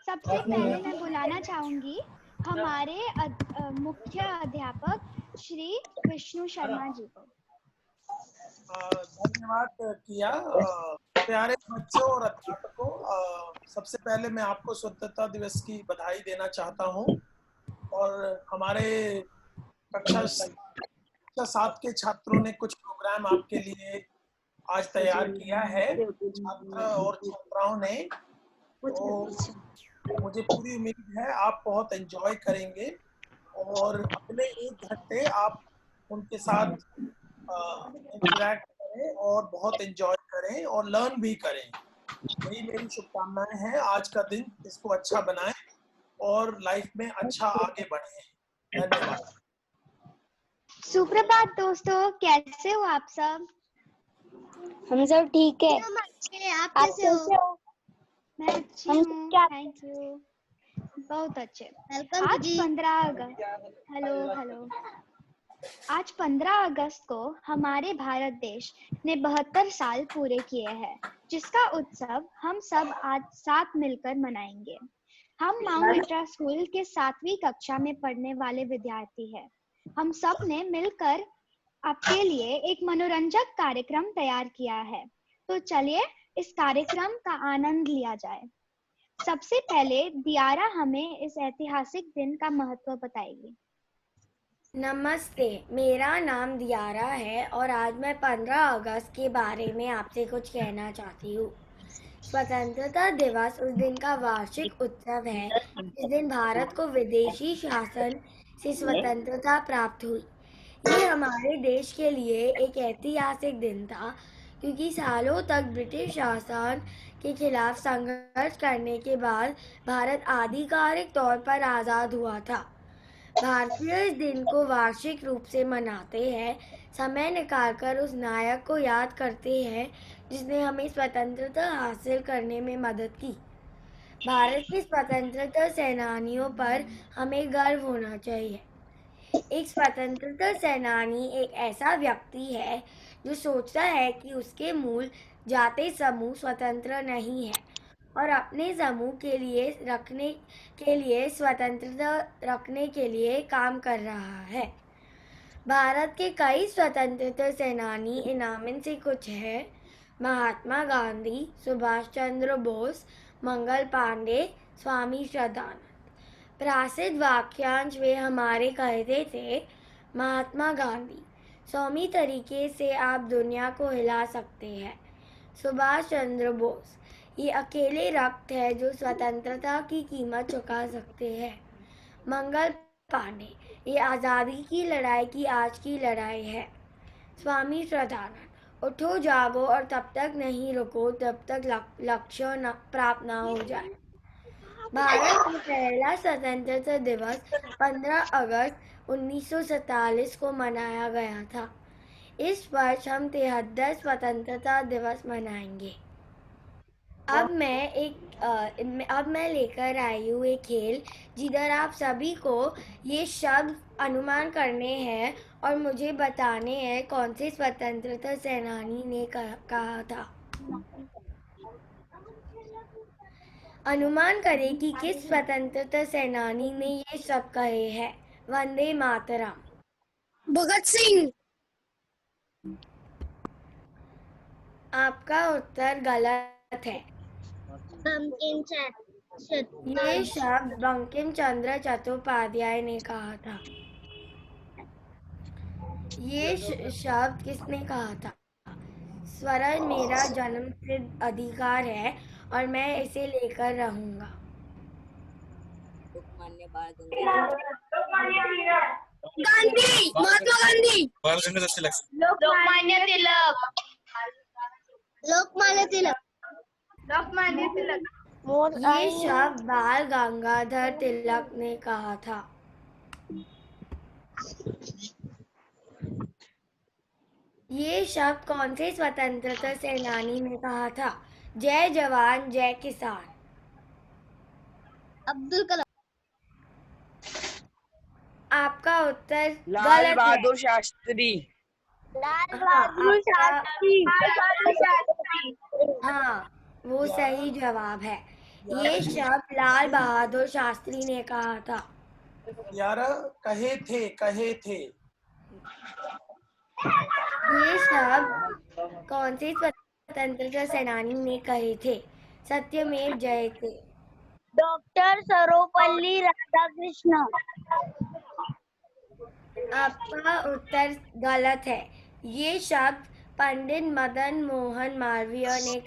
सबसे पहले मैं बुलाना चाहूंगी हमारे मुख्य अध्यापक श्री विष्णु शर्मा जी को। धन्यवाद किया। प्यारे बच्चों और अध्यापकों, सबसे पहले मैं आपको स्वतंत्रता दिवस की बधाई देना चाहता हूं। और हमारे कक्षा 7 के छात्रों ने कुछ प्रोग्राम आपके लिए आज तैयार किया है, छात्र और छात्राओं ने। तो मुझे पूरी उम्मीद है आप बहुत एंजॉय करेंगे और अगले 1 घंटे आप उनके साथ इंटरैक्ट करें और बहुत एंजॉय करें और लर्न भी करें। यही मेरी शुभकामनाएं हैं। आज का दिन इसको अच्छा बनाएं और लाइफ में अच्छा आगे बढ़ें। धन्यवाद। सुप्रभात दोस्तों, कैसे हो आप सब? हम सब ठीक है। आप कैसे हो? मैं अच्छी हूँ, थैंक यू। बहुत अच्छे। आज 15 अगस्त हेलो आज 15 अगस्त को हमारे भारत देश ने 72 साल पूरे किए हैं, जिसका उत्सव हम सब आज साथ मिलकर मनाएंगे। हम माउंट लिट्रा स्कूल के 7वीं कक्षा में पढ़ने वाले विद्यार्थी हैं। हम सब ने मिलकर आपके लिए एक मनोरंजक कार्यक्रम तैयार किया है, तो चलिए इस कार्यक्रम का आनंद लिया जाए। सबसे पहले दियारा हमें इस ऐतिहासिक दिन का महत्व बताएगी। नमस्ते, मेरा नाम दियारा है और आज मैं 15 अगस्त के बारे में आपसे कुछ कहना चाहती हूँ। स्वतंत्रता दिवस उस दिन का वार्षिक उत्सव है जिस दिन भारत को विदेशी शासन से स्वतंत्रता प्राप्त हुई। ये हमारे देश के लिए एक ऐतिहासिक दिन था, क्योंकि सालों तक ब्रिटिश शासन के खिलाफ संघर्ष करने के बाद भारत आधिकारिक तौर पर आज़ाद हुआ था। भारतीय इस दिन को वार्षिक रूप से मनाते हैं, समय निकालकर उस नायक को याद करते हैं जिसने हमें स्वतंत्रता हासिल करने में मदद की। भारत के स्वतंत्रता सेनानियों पर हमें गर्व होना चाहिए। एक स्वतंत्रता सेनानी एक ऐसा व्यक्ति है जो सोचता है कि उसके मूल जाति समूह स्वतंत्र नहीं है और अपने समूह के लिए स्वतंत्रता रखने के लिए काम कर रहा है। भारत के कई स्वतंत्रता सेनानी इनमें से कुछ हैं: महात्मा गांधी, सुभाष चंद्र बोस, मंगल पांडे, स्वामी श्रद्धानंद। प्रसिद्ध वाक्यांश वे हमारे कहते थे: महात्मा गांधी, सौम्य तरीके से आप दुनिया को हिला सकते हैं। सुभाष चंद्र बोस, ये अकेले रक्त है जो स्वतंत्रता की कीमत चुका सकते हैं। मंगल पांडे, ये आज़ादी की लड़ाई की आज की लड़ाई है। स्वामी श्रद्धानंद, उठो जागो और तब तक नहीं रुको जब तक लक्ष्य प्राप्त ना हो जाए। भारत का पहला स्वतंत्रता दिवस 15 अगस्त 1947 को मनाया गया था। इस वर्ष हम 73 स्वतंत्रता दिवस मनाएंगे। अब मैं लेकर आई हूँ एक खेल जिधर आप सभी को ये शब्द अनुमान करने हैं और मुझे बताने हैं कौन से स्वतंत्रता सेनानी ने कहा था। अनुमान करें कि किस स्वतंत्रता सेनानी ने ये शब्द कहे हैं। वंदे मातरम। भगत सिंह। आपका उत्तर गलत है। ये शब्द बंकिम चंद्र चट्टोपाध्याय ने कहा था। ये शब्द किसने कहा था? स्वराज मेरा जन्मसिद्ध अधिकार है और मैं इसे लेकर रहूंगा। गांधी, महात्मा गांधी। लोकमान्य तिलक। लोकमान्य तिलक। लोकमान्य तिलक। ये शब्द बाल गंगाधर तिलक ने कहा था। ये शब्द कौन से स्वतंत्रता सेनानी ने कहा था? जय जवान जय किसान। अब्दुल कलाम। आपका उत्तर लाल बहादुर शास्त्री। लाल बहादुर शास्त्री। हाँ, वो सही जवाब है। ये शब्द लाल बहादुर शास्त्री ने कहा था। यारा कहे थे। ये शब्द कौन से स्वतंत्रता सेनानी ने कहे थे? सत्यमेव जयते। डॉक्टर सर्वपल्ली राधाकृष्ण। आपका उत्तर गलत है। ये शब्द पंडित मदन मोहन मालवीय ने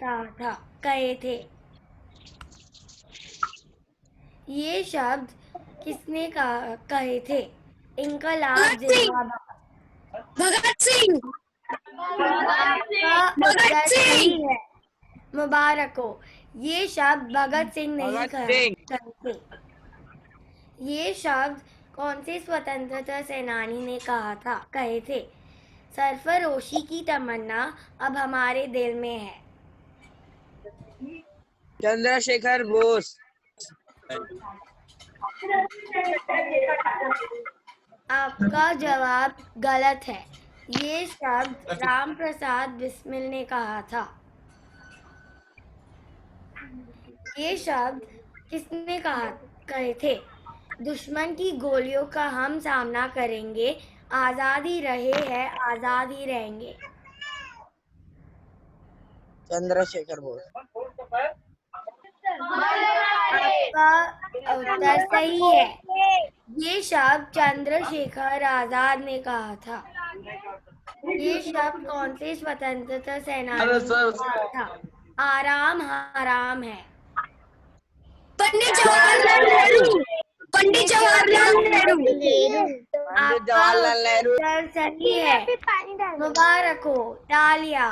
कहे थे। ये शब्द किसने कहे थे? इनकलाब जिंदाबाद। भगत सिंह। आपका उत्तर सही है, मुबारक हो। ये शब्द भगत सिंह नहीं कहे थे। ये शब्द कौन से स्वतंत्रता सेनानी ने कहे थे? सरफरोशी की तमन्ना अब हमारे दिल में है। चंद्रशेखर बोस। आपका जवाब गलत है। ये शब्द राम प्रसाद बिस्मिल ने कहा था। ये शब्द किसने कहे थे? दुश्मन की गोलियों का हम सामना करेंगे, आजाद ही रहे हैं, आजाद ही रहेंगे। चंद्रशेखर बोस। आपका उत्तर सही है। ये शब्द चंद्रशेखर आजाद ने कहा था। ये शब्द कौन से स्वतंत्रता सेनानी ने कहा था? आराम हराम है। पंडित जवाहरलाल नेहरू। पंडित जवाहरलाल नेहरू। आपका उत्तर सही है, मुबारक हो, तालिया।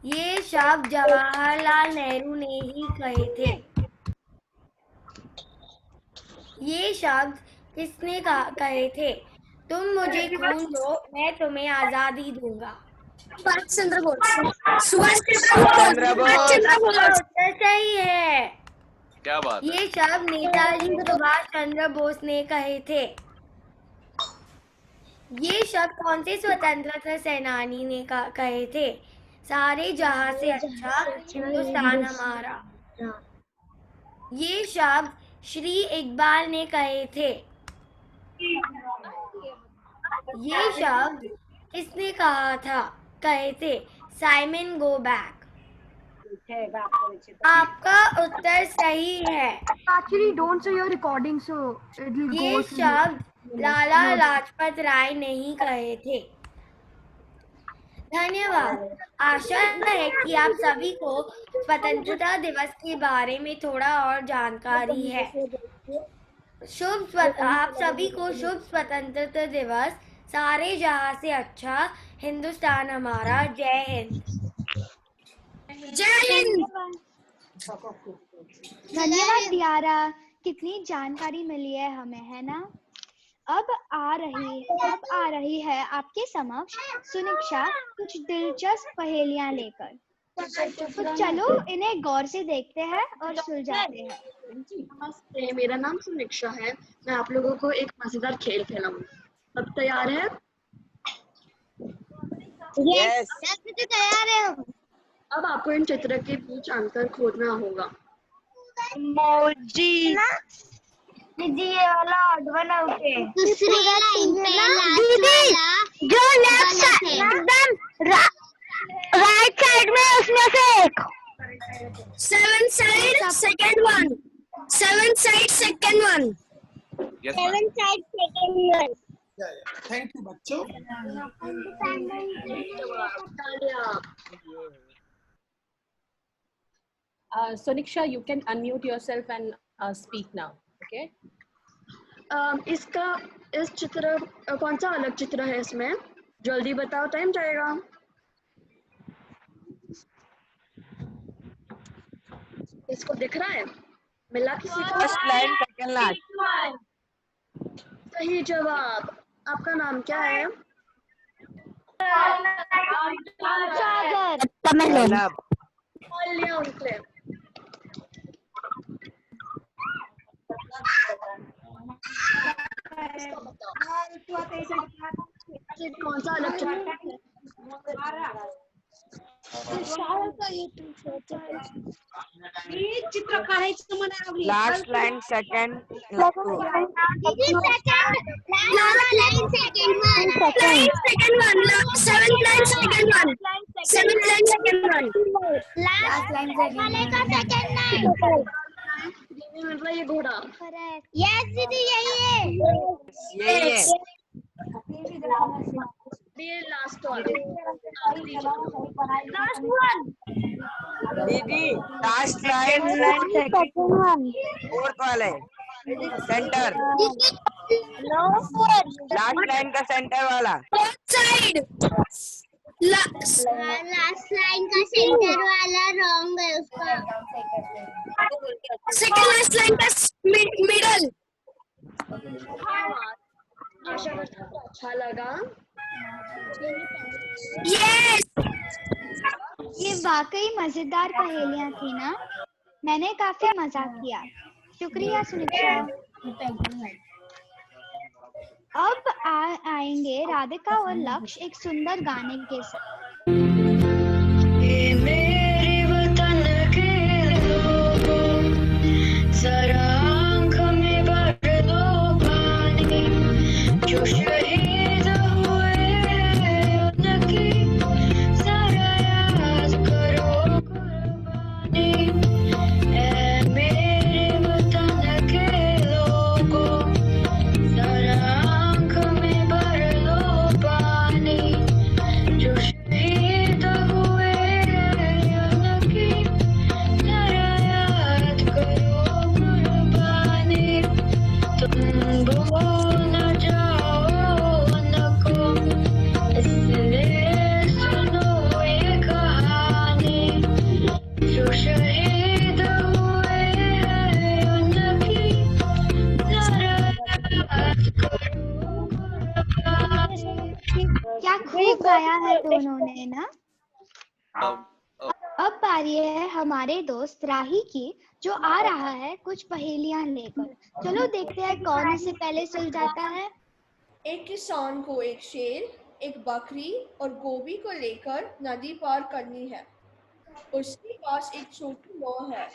ये शब्द जवाहरलाल नेहरू ने ही कहे थे। ये शब्द किसने कहे थे? तुम मुझे खून दो, मैं तुम्हें आजादी दूंगा। सुभाष चंद्र बोस। सुभाष चंद्र बोस। उत्तर सही है। क्या बात है? ये शब्द नेताजी सुभाष चंद्र बोस ने कहे थे। ये शब्द कौन से स्वतंत्रता सेनानी ने कहे थे? सारे जहां से अच्छा हिंदुस्तान हमारा। ये शब्द श्री इकबाल ने कहे थे। ये शब्द किसने कहे थे? Simon go back. आपका उत्तर सही है। Actually, don't say your recording, so it will go. ये शब्द लाला लाजपत राय नहीं कहे थे। धन्यवाद। आशा है कि आप सभी को स्वतंत्रता दिवस के बारे में थोड़ा और जानकारी है। आप सभी को शुभ स्वतंत्रता दिवस। सारे जहां से अच्छा हिंदुस्तान हमारा। जय हिंद। जय हिंद। धन्यवाद दियारा, कितनी जानकारी मिली है हमें, है ना? अब आ रही है आपके समक्ष सुनिक्षा कुछ दिलचस्प पहेलियां लेकर। तो चलो इन्हें गौर से देखते हैं और सुलझाते हैं। नमस्ते, मेरा नाम सुनिक्षा है। मैं आप लोगों को एक मजेदार खेल खेलाऊंगी। सब तैयार है? यस। तैयार है हम। अब आपको इन चित्र के बीच अंतर खोजना होगा। मौजी। ये वाला ऑड ओके। दूसरी लाइन पे दीदी जो लेफ्ट साइड एकदम राइट साइड में उसमें से एक 7 side second one 7 side second one Yes, 7 side second one. Thank you बच्चों। Soniksha, you can unmute yourself and speak now. Okay. इस चित्र कौन सा अलग चित्र है इसमें? जल्दी बताओ, टाइम जाएगा। इसको दिख रहा है? मिला किसी को? First line second line. सही जवाब। आपका नाम क्या है? सागर। लिया उनसे। कौन सा अलग चित्र? चित्र काढायचं म्हणाली. Last line, second. Didi, last line, second one. Seventh line, second one. Seventh line, second one. Last line वाले का second line. दीदी मिल रहा है ये घोड़ा. करेक्ट. Yes, दीदी यही है. यही है. ये लास्ट वाले. Last one. दीदी last line, Second one. fourth वाले. Center. No fourth. Last line का center वाला. Both side. Last line का center वाला wrong है उसका. Second last line का middle. आशा करती हूँ अच्छा लगा. Yes. ये वाकई मजेदार पहेलियां थी ना. मैंने काफी मजा किया. शुक्रिया सुनिक्षा. अब आएंगे राधिका और लक्ष्य एक सुंदर गाने के साथ. मेरे वतन के लोगों जरा आँख में भर लो पानी जो शहीद हुए उनकी जरा याद करो कुर्बानी. ऐ मेरे वतन के लोगों जरा आँख में भर लो पानी जो शहीद हुए उनकी जरा याद करो कुर्बानी. तुम भूल न जाओ उनको इसलिए सुनो ये कहानी जो शहीद हुए उनकी जरा याद करो कुर्बानी. क्या खूब गाया है दोनों ने ना. अब अब बारी है हमारे दोस्त राही की जो आ रहा है कुछ पहेलियां लेकर. चलो देखते हैं कौन इससे पहले सुलझाता है. एक किसान को एक शेर, एक बकरी और गोभी को लेकर नदी पार करनी है. उसके पास एक छोटी नाव है.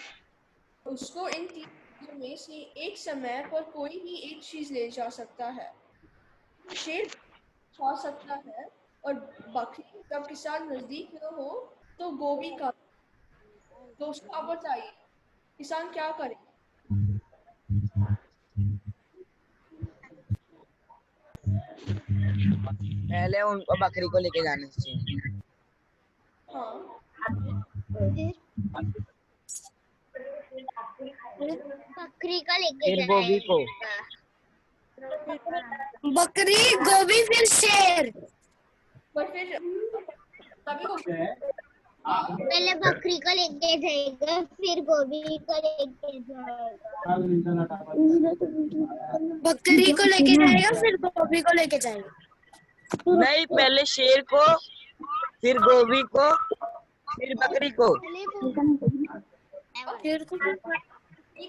उसको इन तीन चीजों में से एक समय पर कोई भी एक चीज ले जा सकता है. शेर खा सकता है और बकरी जब किसान नजदीक न हो तो गोभी का. तो उसको अब बताइए किसान क्या करे. पहले उनको बकरी को लेके जाना चाहिए. हाँ. बकरी का लेके फिर गोभी को. बकरी गोभी फिर शेर. पर फिर तभी वो पहले बकरी को लेके जाएगा फिर गोभी को लेके जाएगा. बकरी को लेके जाएगा फिर गोभी को लेके जाएगा. नहीं, पहले शेर को, फिर गोभी को, फिर बकरी को.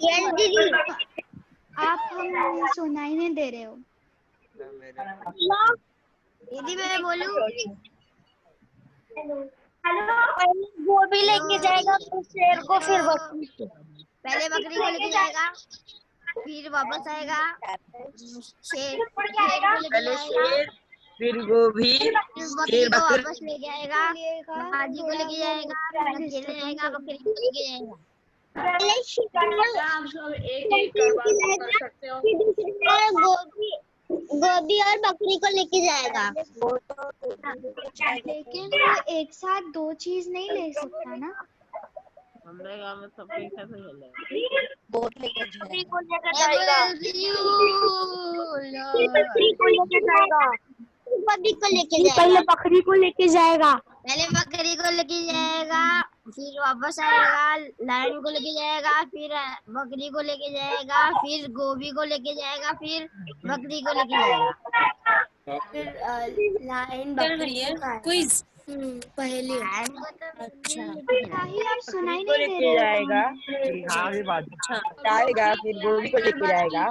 यस दीदी. आप हम सुनाई नहीं दे रहे हो. दीदी मैं बोलूं. पहले गोभी लेके जाएगा फिर शेर को फिर बकरी को. पहले बकरी को लेके जाएगा फिर वापस आएगा शेर को लेके पहले जाएगा शेर, फिर गोभी, फिर बकरी फिर को बकरी. वापस लेके आएगा. हाजी को लेके जाएगा फिर अकेले जाएगा बकरी को लेके जाएगा. पहले आप सब एक एक कर बात कर सकते हो. गोभी और बकरी को लेके जाएगा. लेकिन वो एक साथ दो चीज नहीं ले सकता ना. हमारे गांव में सब एक साथ ही है. बोट लेके जाएगा. बकरी को लेके जाएगा. बकरी को लेके जाएगा. पहले बकरी को लेके जाएगा. पहले बकरी को लेके जाएगा फिर वापस आएगा. लायन को लेके जाएगा फिर बकरी को लेके जाएगा फिर गोभी को लेके जाएगा फिर बकरी को लेके जाएगा. फिर लाइन बकरी क्विज पहले. अच्छा राही आप सुनाई को नहीं दे लेके रहे हो. जाएगा. हाँ भी बात. जाएगा फिर गोभी को लेके जाएगा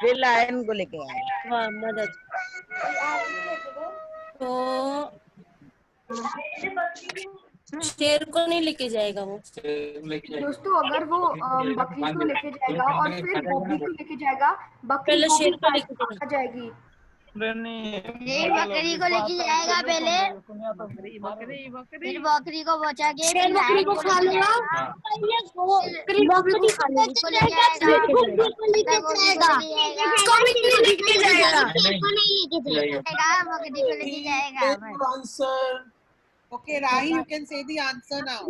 फिर लायन को लेके आएगा. हाँ मदद. तो शेर को नहीं लेके जाएगा वो। दोस्तों अगर वो बकरी को लेके जाएगा और फिर गोभी को लेके जाएगा, बकरी पहले गोभी शेर को लेके आ जाएगी। शेर बकरी को लेके जाएगा पहले, फिर बकरी को बचा के शेर बकरी को खा लेगा, बकरी को खा लेगा, बकरी को लेके जाएगा। Answer. Okay, Rahi, you can say the answer now.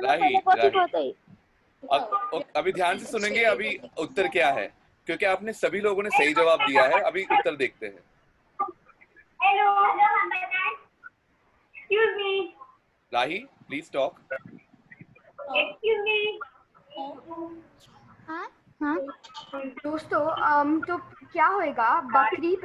राही, अभी ध्यान से सुनेंगे अभी उत्तर क्या है, क्योंकि आपने सभी लोगों ने सही जवाब दिया है। अभी उत्तर देखते हैं। राही, प्लीज टॉक। हाँ हाँ दोस्तों तो क्या होएगा, बकरी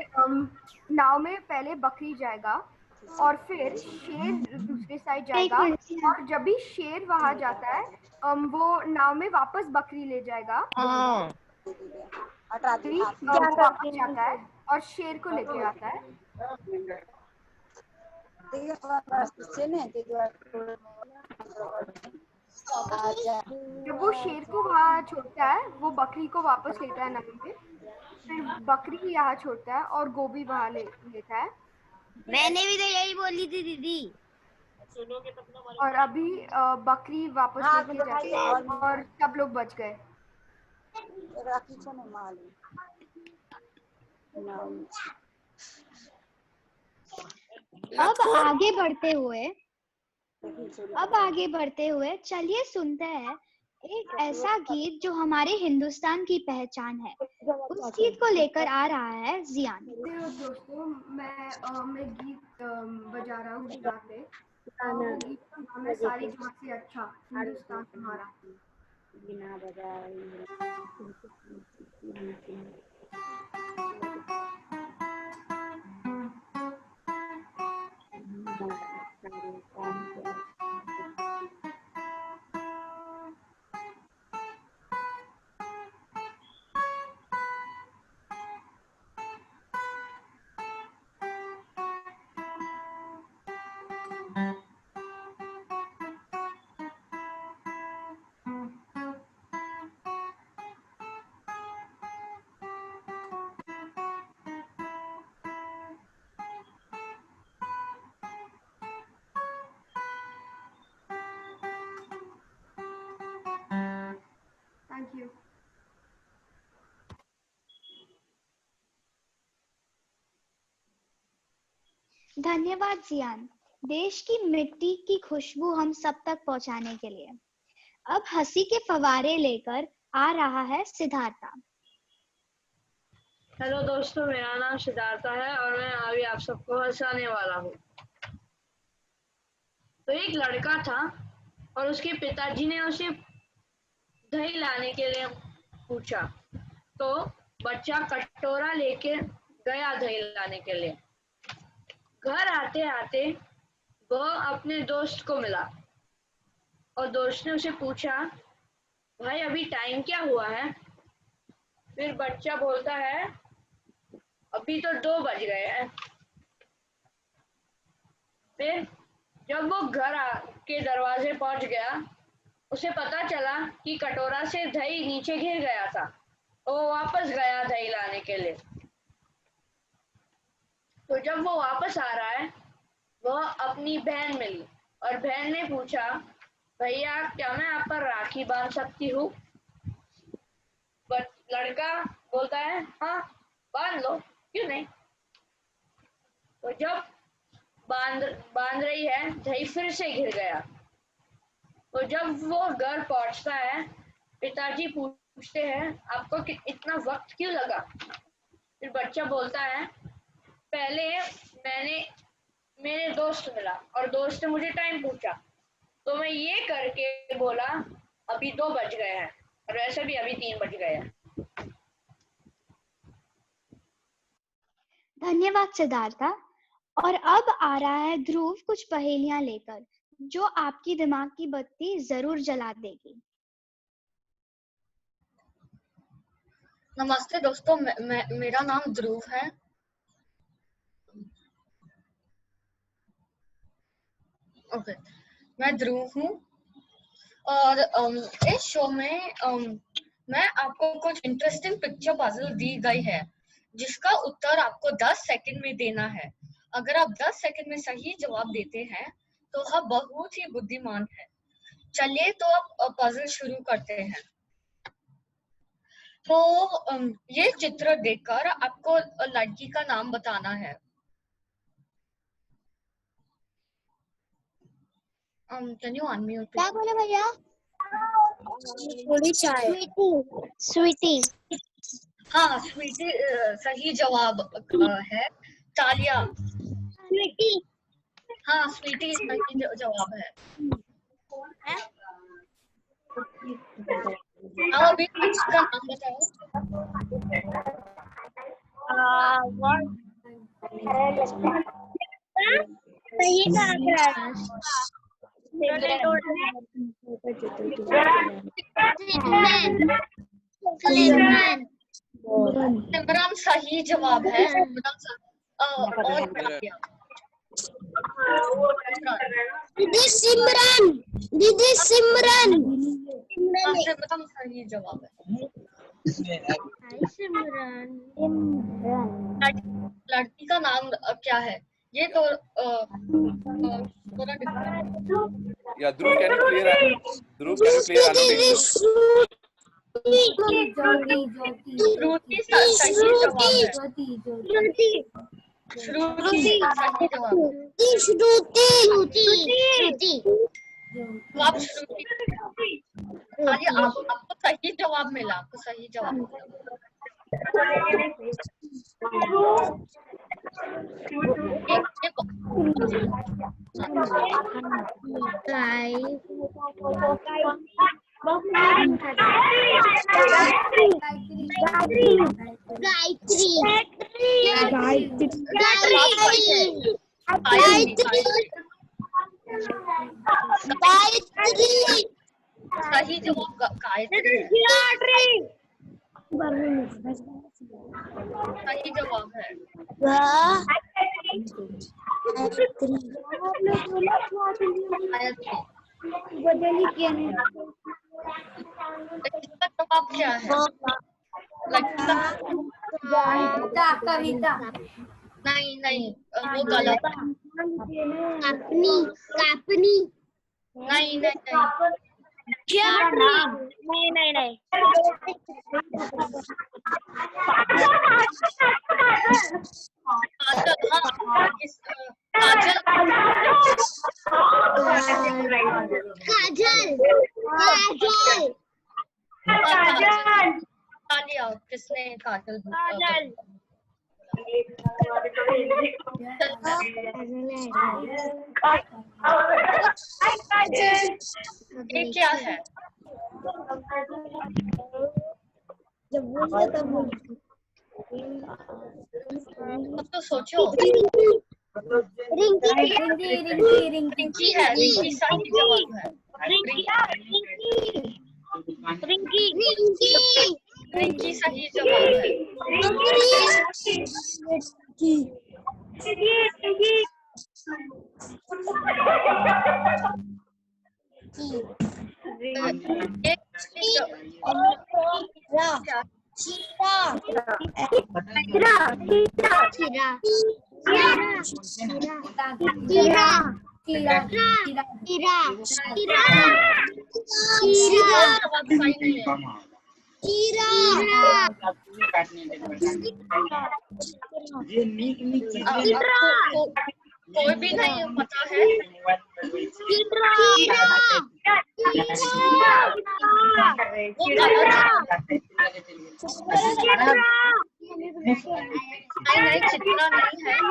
नाव में पहले बकरी जाएगा और फिर शेर दूसरे साइड जाएगा, और जब भी शेर वहां जाता है वो नाव में वापस बकरी ले जाएगा, वापस जाता है और शेर को लेके आता है। जब वो शेर को वहाँ छोड़ता है, वो बकरी को वापस लेता है नदी में, फिर बकरी यहाँ छोड़ता है और गोभी वहाँ लेता है। मैंने भी तो यही बोली थी दीदी। और अभी बकरी वापस लेके जाती है और सब लोग बच गए। अब आगे बढ़ते हुए चलिए सुनते हैं एक ऐसा गीत जो हमारे हिंदुस्तान की पहचान है। उस गीत को लेकर आ रहा है जियान। दोस्तों मैं गीत बजा रहा हूँ गुजरात में। गीत का नाम है सारी जहाँ से अच्छा हिंदुस्तान तुम्हारा। Thank you. धन्यवाद जियान, देश की मिट्टी की खुशबू हम सब तक पहुंचाने के लिए। अब हंसी के फवारे लेकर आ रहा है सिद्धार्था। हेलो दोस्तों, मेरा नाम सिद्धार्था है और मैं अभी आप सबको हंसाने वाला हूँ। तो एक लड़का था और उसके पिताजी ने उसे दही लाने के लिए पूछा, तो बच्चा कटोरा लेके गया दही लाने के लिए। घर आते आते वह अपने दोस्त को मिला और दोस्त ने उसे पूछा, भाई अभी टाइम क्या हुआ है? फिर बच्चा बोलता है, अभी तो 2 बज गए हैं। फिर जब वो घर के दरवाजे पहुंच गया, उसे पता चला कि कटोरा से दही नीचे गिर गया था। वो वापस गया दही लाने के लिए। तो जब वो वापस आ रहा है, वह अपनी बहन मिली और बहन ने पूछा, भैया क्या मैं आप पर राखी बांध सकती हूँ? लड़का बोलता है, हाँ बांध लो, क्यों नहीं। तो जब बांध रही है, दही फिर से गिर गया। तो जब वो घर पहुंचता है, पिताजी पूछते हैं, आपको इतना वक्त क्यों लगा? फिर बच्चा बोलता है, पहले मेरे दोस्त मिला और दोस्त ने मुझे टाइम पूछा, तो मैं ये करके बोला अभी 2 बज गए हैं, और वैसे भी अभी 3 बज गए हैं। धन्यवाद सिद्धार्था। और अब आ रहा है ध्रुव कुछ पहेलियां लेकर, जो आपकी दिमाग की बत्ती जरूर जला देगी। नमस्ते दोस्तों, मेरा नाम ध्रुव है। ओके, मैं ध्रुव हूँ और इस शो में मैं आपको कुछ इंटरेस्टिंग पिक्चर पजल दी गई है जिसका उत्तर आपको 10 सेकंड में देना है। अगर आप 10 सेकंड में सही जवाब देते हैं तो आप बहुत ही बुद्धिमान हैं। चलिए तो अब पजल शुरू करते हैं। तो ये चित्र देखकर आपको लड़की का नाम बताना है। Can you unmute? क्या बोले भैया? थोड़ी चाय। स्वीटी। हाँ, स्वीटी सही जवाब है। तालिया। स्वीटी। हाँ, स्वीटी सही जवाब है। आप अभी इसका नाम बताओ। सही कहा। सिमरन सही जवाब है। और दीदी सिमरन। दीदी सिमरन। सिमरन सही जवाब है। लड़की का नाम क्या है? ये तो या ध्रुव, कैन यू क्लियर annotation? श्रुति सही जवाब है। श्रुति सही जवाब है। श्रुति। आप श्रुति, आपको सही जवाब मिला। आपको सही जवाब मिला। सही जवाब गायत्री। सही जवाब है। इसका जवाब क्या है? कविता। नहीं, वो गलत है। कापनी। नहीं। नहीं। काजल। किसने काजल? ये क्या है? अब तो सोचो। रिंकी है। रिंकी सही जवाब है। रिंकी सही जवाब है। कोई भी नहीं पता है। नहीं, चित्रा नहीं है।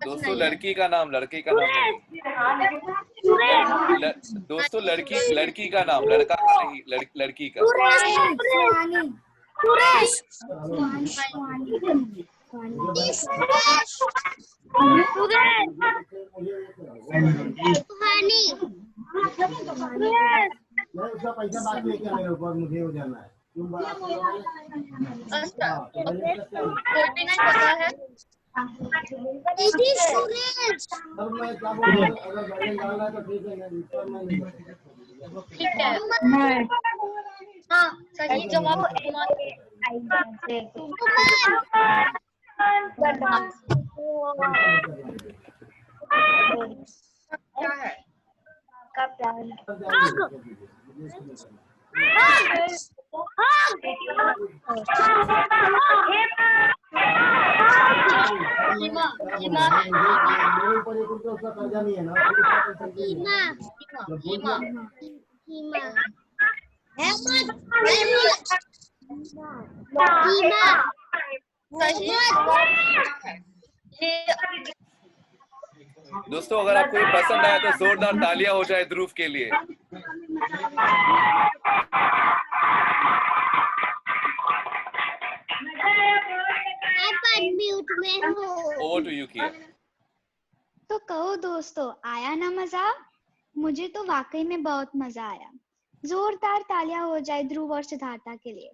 दोस्तों लड़की का नाम नहीं। दोस्तों लड़की का नाम, लड़का का नहीं, लड़की का। उसका पैसा बाकी है क्या मेरे ऊपर, मुझे हो जाना है। मैं क्या बोल रहा हूँ, अगर बैलेंस डालना है तो ठीक है, ठीक है। हाँ सही जवाब क्या है? का प्लान मेरे ऊपर ये कुछ उसका कर्जा नहीं है ना। दोस्तों अगर आपको ये पसंद आया तो जोरदार तालियां हो जाए ध्रुव के लिए। ओवर टू यू किया। तो कहो दोस्तों, आया ना मजा? मुझे तो वाकई में बहुत मजा आया। जोरदार तालियां हो जाए ध्रुव और सिद्धार्था के लिए।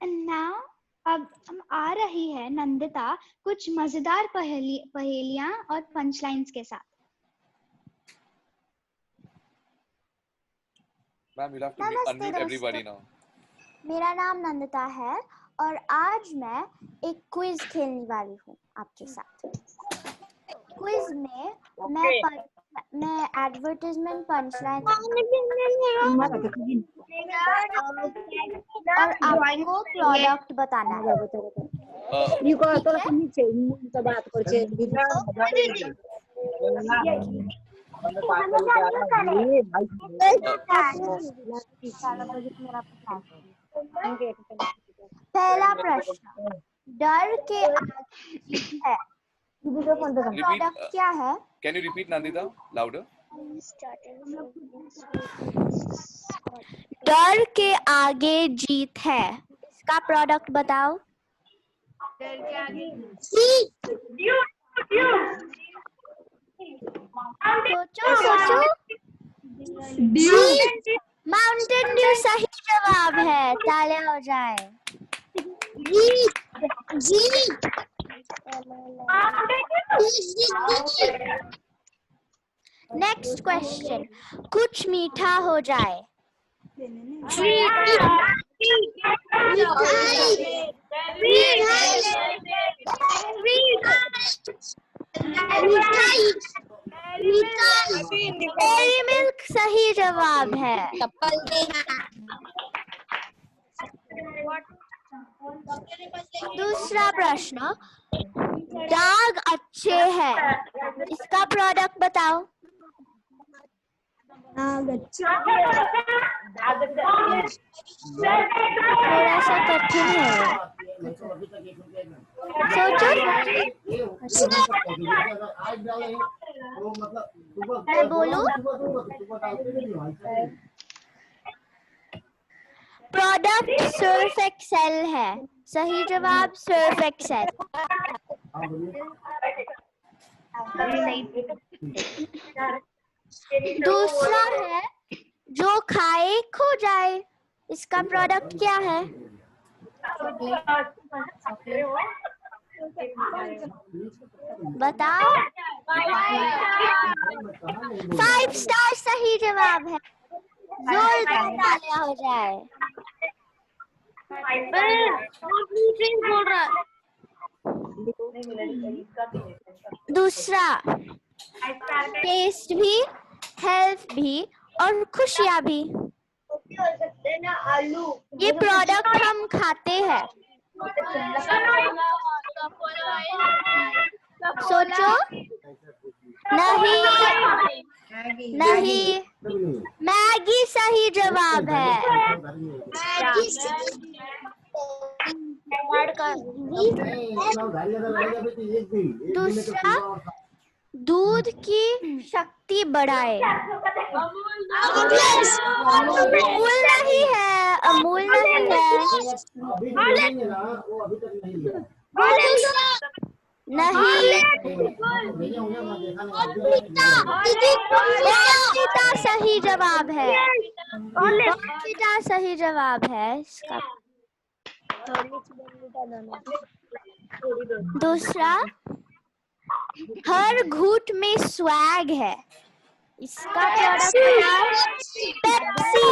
नाउ अब हम आ रही है नंदिता कुछ मजेदार पहेलियां और पंचलाइंस के साथ। Ma'am you have to unmute everybody now. मेरा नाम नंदिता है और आज मैं एक क्विज खेलने वाली हूँ आपके साथ। क्विज में मैं एडवर्टाइजमेंट पंचलाइन और आपको प्रोडक्ट बताना है। पहला प्रश्न, डर के है प्रोडक्ट क्या है? Can you repeat Nandita louder? डर के आगे जीत है, इसका प्रोडक्ट बताओ। सोचो। माउंटेन ड्यू सही जवाब है, तालियां हो जाए। नेक्स्ट क्वेश्चन, कुछ मीठा हो जाए। डेयरी मिल्क सही जवाब है। दूसरा प्रश्न, दाग अच्छे हैं, इसका प्रोडक्ट बताओ। थोड़ा सा कठिन है, सोचो। मैं बोलूं? प्रोडक्ट सर्फ एक्सेल है, सही जवाब सर्फ एक्सेल। दूसरा है, जो खाए खो जाए, इसका प्रोडक्ट क्या है? बताओ। 5 स्टार सही जवाब है, जोरदार तालियां हो जाए। दूसरा, टेस्ट भी, हेल्थ भी और खुशियां भी, ये प्रोडक्ट हम खाते हैं। सोचो। नहीं नहीं, मैगी सही जवाब है। दूसरा, दूध की शक्ति बढ़ाए। अमूल नहीं है, अमूल नहीं है। नहीं, बॉर्नवीटा सही जवाब है। बॉर्नवीटा सही जवाब है इसका। दूसरा, हर घूंट में स्वैग है। इसका प्रोडक्ट बताओ। पेप्सी।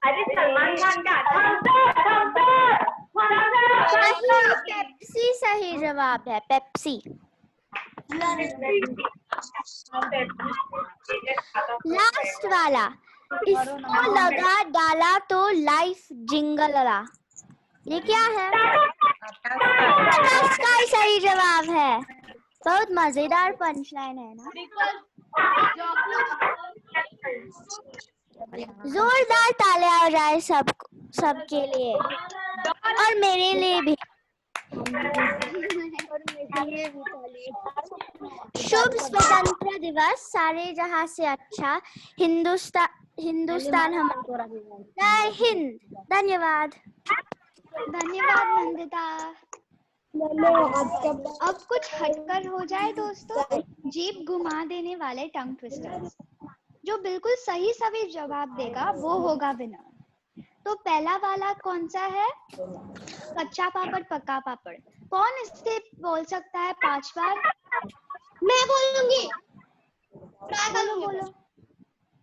अरे सलमान खान का पेप्सी सही जवाब है, पेप्सी। लास्ट वाला, इसको लगा डाला तो लाइफ जिंगल ला। ये क्या है? स्काई सही जवाब है। बहुत मजेदार पंचलाइन है ना। जोरदार तालियां हो जाए सबके लिए और मेरे लिए भी। शुभ स्वतंत्रता दिवस। सारे जहां से अच्छा हिंदुस्तान हमारा। जय हिंद। धन्यवाद। धन्यवाद नंदिता। अब कुछ हटकर हो जाए दोस्तों। जीभ घुमा देने वाले टंग ट्विस्टर्स। जो बिल्कुल सही सभी जवाब देगा वो होगा विनर। तो पहला वाला कौन सा है? कच्चा पापड़ पक्का पापड़। कौन इससे बोल सकता है 5 बार? मैं बोलूंगी। बोलो।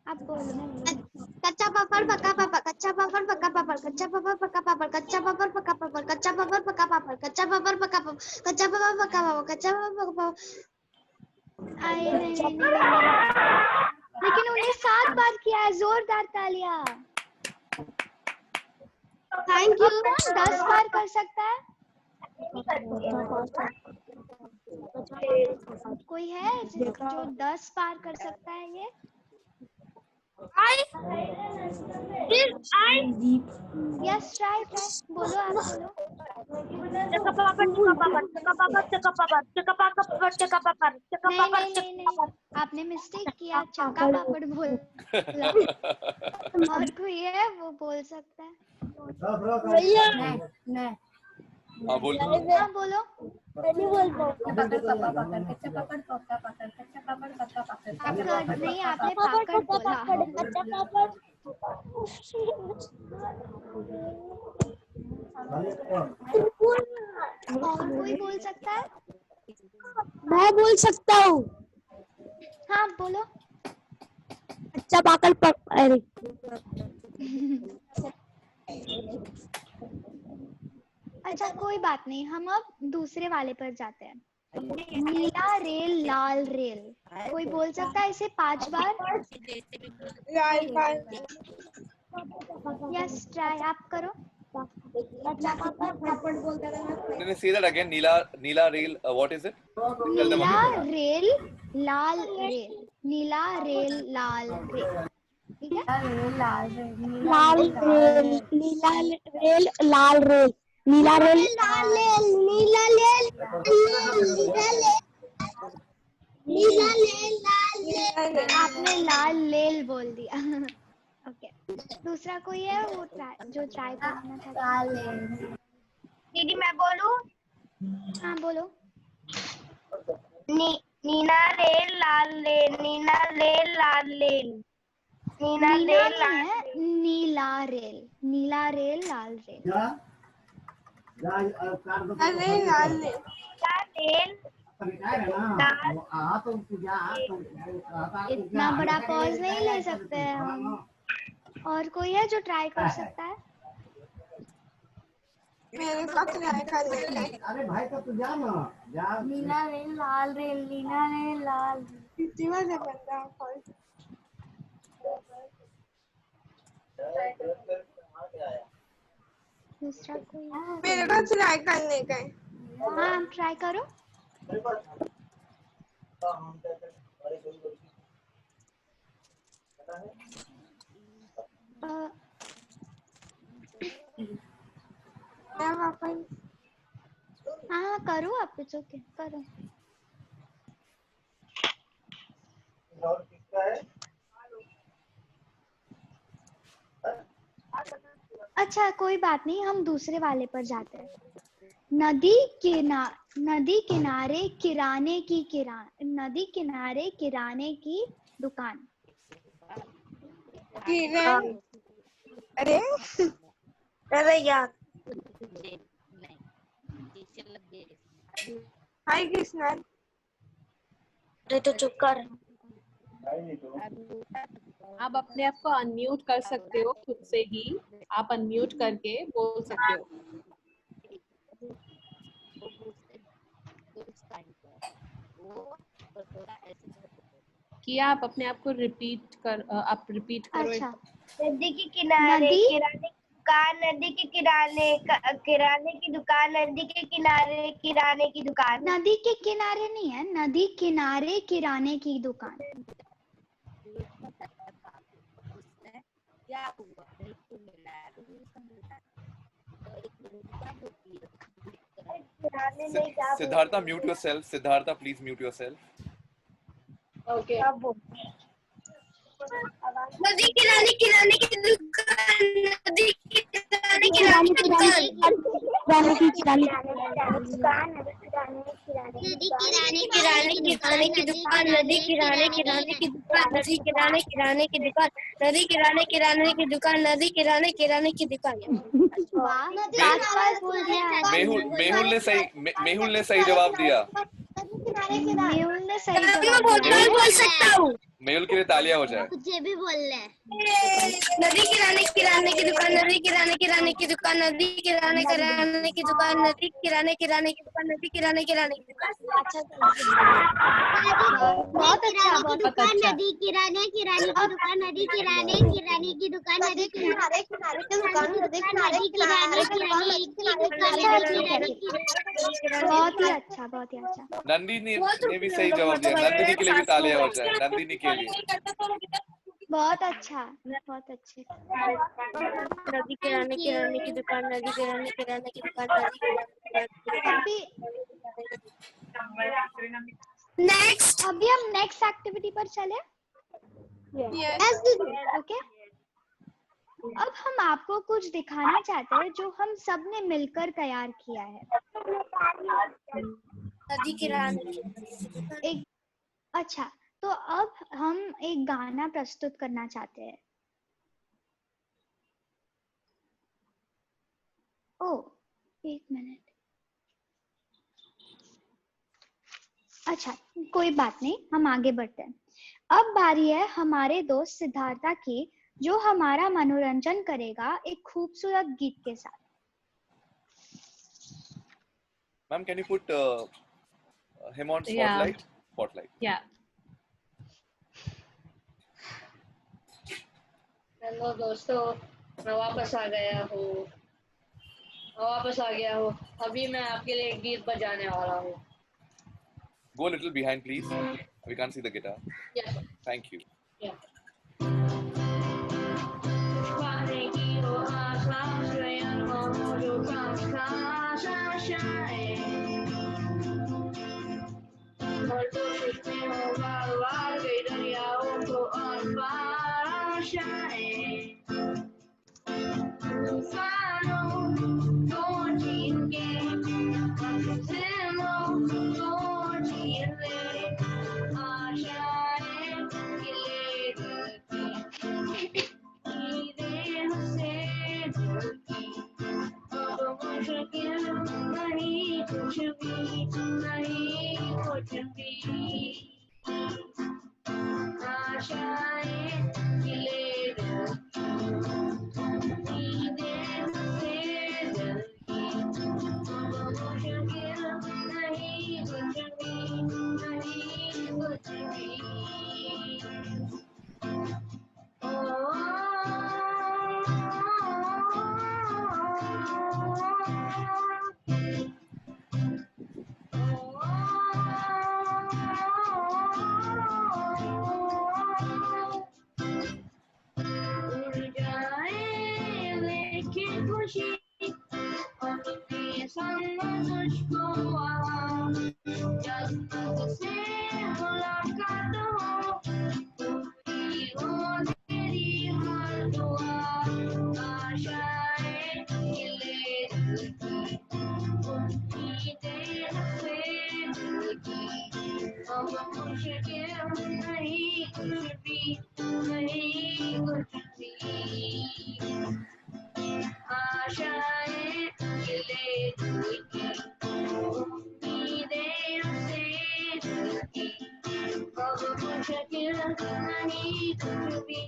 आप बोलो। कच्चा पापड़ पक्का पापड़, कच्चा पापड़ पक्का पापड़, कच्चा पापड़ पक्का पापड़, कच्चा पापड़ पक्का पापड़, कच्चा पापड़ पक्का पापड़, कच्चा पापड़ पक्का पापड़, कच्चा पापड़ पक्का पापड़, कच्चा पापड़ पक्का पापड़। नहीं। लेकिन उन्हें 7 बार किया है। जोरदार तालियां। Thank you. कौन 10 बार कर सकता है? कोई है जो 10 बार कर सकता है? ये यस, ट्राई। बोलो, आप बोलो। नहीं, आपने मिस्टेक किया। चक्का पापड़ बोल। और कोई है वो बोल सकता है? नहीं। हाँ बोलो। नहीं, आपने पापड़ बोला। और कोई बोल सकता है? मैं बोल सकता हूँ। हाँ बोलो। कच्चा पापड़ अरे अच्छा, कोई बात नहीं। हम अब दूसरे वाले पर जाते हैं। नीला रेल लाल रेल। कोई बोल सकता है इसे 5 बार? Yes, try. आप करो। Say that again. Neela rail. What is it? Neela rail Lal rail. Neela rail Lal rail. ठीक है? लाल रेल नीला रेल लाल रेल नीला रेल लाल रेल नीला रेल नीला रेल लाल रेल। आपने लाल लेल बोल दिया। ओके। दूसरा कोई है वो जो ट्राई करना चाहता है? दीदी मैं बोलूं? हाँ बोलो। नीला रेल लाल रेल नीला रेल लाल रेल नीला रेल नहीं है, नीला रेल। नीला रेल लाल रेल। अरे लाल रेल इतना बड़ा पॉज नहीं ले सकते हैं हम। और कोई है जो ट्राई कर सकता है? मेरे साथ ट्राई कर लेते हैं। अरे भाई तो तू जा ना, जा। नीला रेल लाल रेल नीला रेल लाल जीवन से बनता है कोई। दूसरा कोई मेरे को ट्राई करने का है। हाँ ट्राई करो। हाँ करो आप, इट्स ओके करो। अच्छा कोई बात नहीं, हम दूसरे वाले पर जाते हैं। नदी किनारे किराने की दुकान। अरे अरे यार, हाय कृष्णा। अरे तो चुप कर। आप अपने आप को अनम्यूट कर सकते हो खुद से ही, आप अनम्यूट करके बोल सकते हो। किया आप अपने आप को रिपीट करो। अच्छा। नदी के किनारे किराने की दुकान, नदी के किराने की दुकान, नदी के किनारे किराने की दुकान। नदी के किनारे नहीं है, नदी किनारे किराने की दुकान। Siddhartha mute yourself. Siddhartha please mute yourself. Okay. नदी किराने की दुकान, नदी किराने की दुकान, नदी किराने की दुकान, नदी किराने की दुकान, नदी किराने की दुकान, नदी किराने की दुकान। मेहुल ने सही जवाब दिया। मेहुल ने सही मैं जवाब बोल सकता हूँ। मेहुल के लिए तालियां हो जाए। मुझे भी बोलना है। नदी किराने की दुकान, नदी किराने की दुकान, नदी किराने की दुकान, नदी किराने की दुकान, नदी किराने की दुकान। बहुत अच्छा, बहुत अच्छा। नदी किराने की दुकान, नदी किराने की दुकान, नदी किनारे की दुकान, नदी किनारे बहुत ही अच्छा, बहुत ही अच्छा। नंदिनी ने भी सही जवाब दिया। नंदिनी के लिए भी तालियां हो जाए। नंदिनी के लिए बहुत अच्छा, बहुत अच्छे। नदी किराने की दुकान, नदी किराने की दुकान, अभी नेक्स्ट। अभी हम नेक्स्ट एक्टिविटी पर चले। ओके। अब हम आपको कुछ दिखाना चाहते हैं जो हम सब ने मिलकर तैयार किया है। नदी किराने एक अच्छा, तो अब हम एक गाना प्रस्तुत करना चाहते हैं। ओह, एक मिनट। अच्छा कोई बात नहीं, हम आगे बढ़ते हैं। अब बारी है हमारे दोस्त सिद्धार्था की, जो हमारा मनोरंजन करेगा एक खूबसूरत गीत के साथ। Ma'am, can you put him on spotlight? Spotlight. Yeah. Hello दोस्तों, मैं वापस आ गया हूँ। अभी मैं आपके लिए एक गीत बजाने वाला हूँ। Go a little behind, please. We can't see the guitar. Yes. Thank you. Yeah. पानी की वो आकाश में हो जो और तो में हो बार गई दरियाओं को और पार आशाएं। तूफानों को जीत के सिमों को जीत ले, आशाएं खिले दिल की, नींदें से दिल की। अब मुश्किल नहीं कुछ भी, नहीं कुछ भी। आशाएं खिले दिल की, नींदें से दिल की। अब मुश्किल नहीं कुछ भी, नहीं कुछ भी। ओ मुझको वहाँ जब तुझसे मुलाकात हो पूरी हो तेरी हर दुआ आशाएं खिले दिल की उम्मीदें रखे दिल की अब मुश्किल नहीं कुछ भी नहीं कुछ भी आशाएं खिले दिल की उम्मीदें रखे दिल की अब मुश्किल नहीं कुछ भी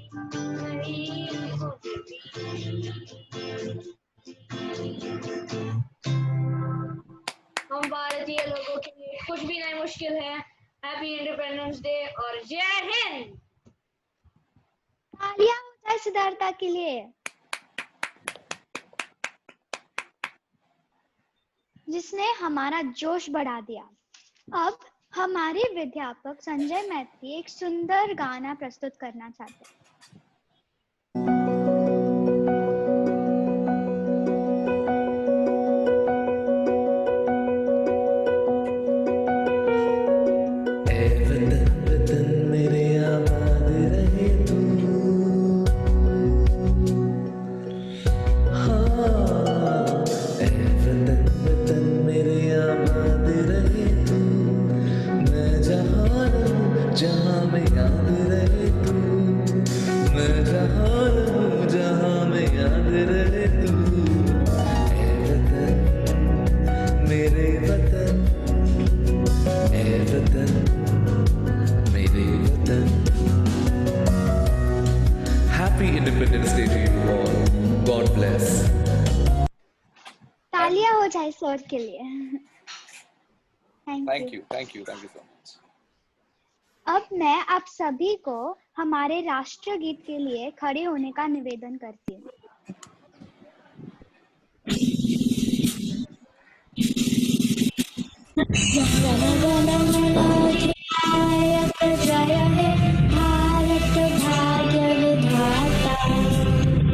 नहीं कुछ भी हम भारतीय लोगों के लिए कुछ भी नहीं मुश्किल है। हैप्पी इंडिपेंडेंस डे और जय हिंद। तालियां हो जाए सिद्धार्था के लिए, जिसने हमारा जोश बढ़ा दिया। अब हमारे विद्यापक संजय मैत्री एक सुंदर गाना प्रस्तुत करना चाहते हैं। जहाँ में याद रहे तू, मैं जहाँ रहूं जहाँ में याद रहे तू, ऐ वतन मेरे वतन, ऐ वतन मेरे वतन। Happy Independence Day to you all. God bless. तालियां हो जाए सर के लिए। Thank you so much. अब मैं आप सभी को हमारे राष्ट्रीय गीत के लिए खड़े होने का निवेदन करती हूँ।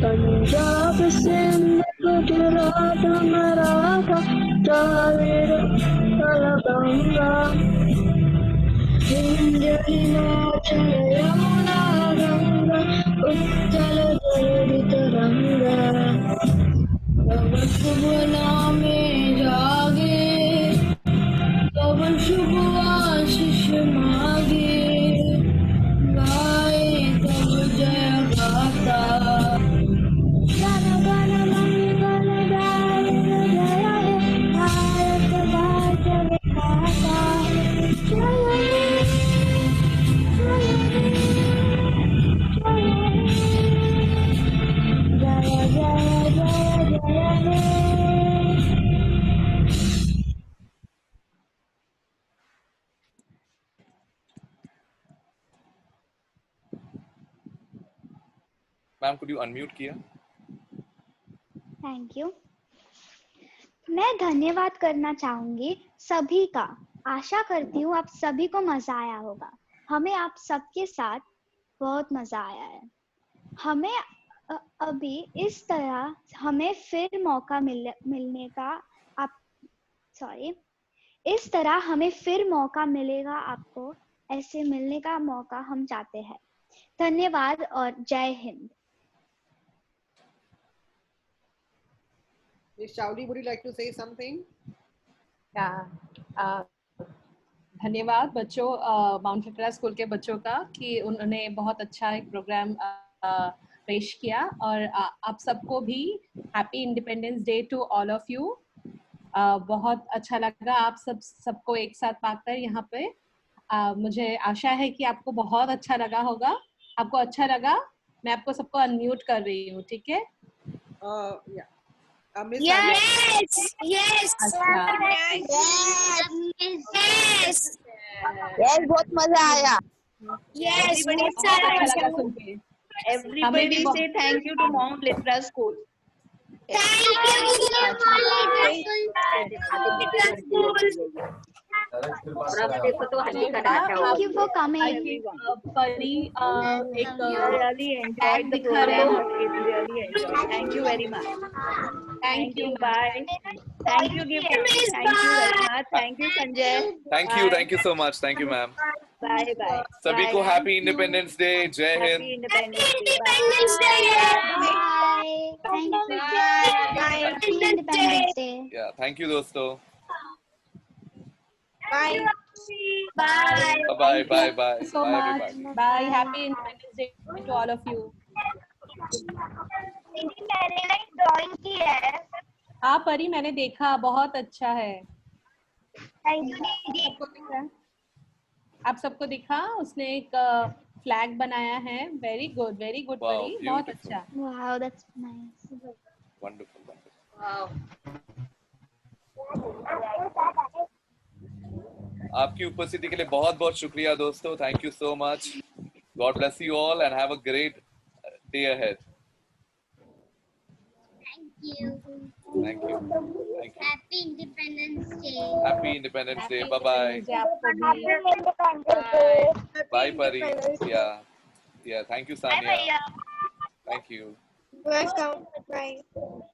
पंजाब सिंध गुजरात मराठा द्राविड़ गंगा हिंद हिमाचल यमुना गंगा उत्कल जड़ तरंगा तब शुभ नामे जागे तब शुभ आशीष मागे गाए तब जय गाता मैम could you unmute किया? Thank you. मैं धन्यवाद करना चाहूंगी सभी का। आशा करती हूँ आप सभी को मजा आया होगा। हमें आप सबके साथ बहुत मजा आया है। हमें अभी इस तरह हमें फिर मौका मिलने का इस तरह हमें फिर मौका मिलेगा। आपको ऐसे मिलने का मौका हम चाहते हैं। धन्यवाद और जय Hind. Miss Chowdhury, would you like to say something? धन्यवाद बच्चों, माउंट लिटरा स्कूल के बच्चों का कि उन्होंने बहुत अच्छा एक प्रोग्राम पेश किया। और आप सबको भी happy independence day to all of you. बहुत अच्छा लगा आप सबको एक साथ पाकर यहाँ पे। मुझे आशा है कि आपको बहुत अच्छा लगा होगा। आपको अच्छा लगा? मैं आपको सबको अनम्यूट कर रही हूँ, ठीक है? यस बहुत मजा आया। Yes Everybody say thank you to Mount Litra School. Thank you for coming. Pari, really enjoyed the program. Really enjoyed. Thank you very much. Thank you. Bye. Thank you, gift. Thank you very much. Thank you, Sanjay. Thank you so much. Thank you, ma'am. Bye bye. सभी को happy independence day, जय Happy Hind. Independence Day. Independence Day. Bye. Thank you. Happy Independence Day. या thank you दोस्तों। Bye. Bye bye bye bye So bye much. everybody। Bye. Happy Independence Day to all of you. मैंने ना एक drawing की है। हाँ परी, मैंने देखा, बहुत अच्छा है। थैंक यू दीदी। आप सबको दिखा? उसने एक फ्लैग बनाया है। वेरी गुड परी, बहुत अच्छा। Wow, that's nice. Wonderful wonderful. Wow. आपकी उपस्थिति के लिए बहुत बहुत शुक्रिया दोस्तों। Thank you so much. God bless you all and have a great day ahead. Thank you. Thank you. Happy Independence Day. Happy independence day. Bye bye Happy bye Pari. या thank you Sania. Thank you. Welcome. Bye.